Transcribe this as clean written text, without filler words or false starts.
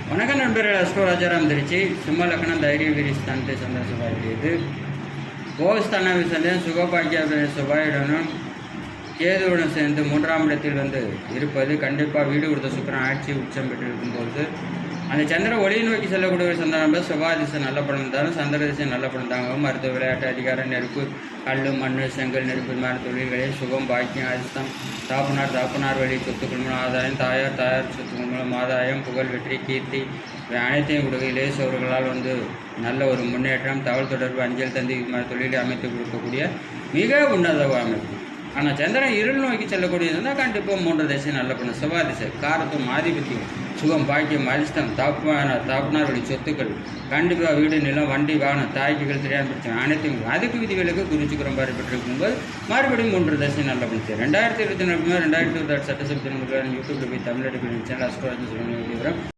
வணக்கம் நண்பர்கள். அஸ்ட்ரோ ராஜாராம் திருச்சி. சிம்ம லக்னம் தைரிய வீரிஸ்தானத்தை சந்தோஷமாக்கியது. கோஸ்தான விசந்தேன் சுகபாக்கிய செவ்வாயுடனும் கேதுவுடன் சேர்ந்து 3ஆம் இடத்தில் இருப்பது கண்டிப்பாக வீடு கொடுத்த சுக்கிரன் ஆட்சி உச்சம் பெற்றிருக்கும்போது அந்த சந்திரன் ஒளியை நோக்கி செல்லக்கூடிய ஒரு சந்திரன் செவ்வாய் திசை நல்ல படம் இருந்தாலும் சந்திர திசை நல்ல படம் தாங்க. மருத்துவ விளையாட்டு அதிகாரம் நெருப்பு கல் மண் செங்கல் நெருப்பு மாதிரி தொழில்களில் சுகம் பாக்கியம் அதிர்ஷ்டம் தாப்பனார் வழி சொத்துக்கள் மூலம் ஆதாயம் தாயார் சொத்துக்கள் மூலம் ஆதாயம் புகழ் வெற்றி கீர்த்தி அனைத்தையும் கொடுக்க இளையசவர்களால் நல்ல ஒரு முன்னேற்றம் தகவல் தொடர்பு அஞ்சல் தந்தி இது மாதிரி தொழிலை அமைத்து கொடுக்கக்கூடிய மிக உன்னத அமைப்பு. ஆனால் சந்திரன் இருள் நோக்கி செல்லக்கூடியதுன்னா கண்டிப்பாக 3 திசை நல்ல பண்ணும். செவ்வாய் திசை காரத்துவம் ஆதிபத்தியம் சுகம் பாக்கியம் அதிர்ஷ்டம் தாப்பனார் வழி சொத்துக்கள் கண்டிப்பாக வீடு நிலம் வண்டி வாகனம் தாய்க்குகள் தெரியாமல் பிரச்சனை அனைத்தையும் அதுக்கு விதிகளுக்கு குறிச்சுக்கிற மாதிரி பெற்றிருக்கும்போது மறுபடியும் 3 திசை நல்ல பண்ணுச்சு. 2024 2026 சட்டசபை யூடியூப்ல போய் தமிழ் சேனல் அஸ்ட்ரோ ராஜா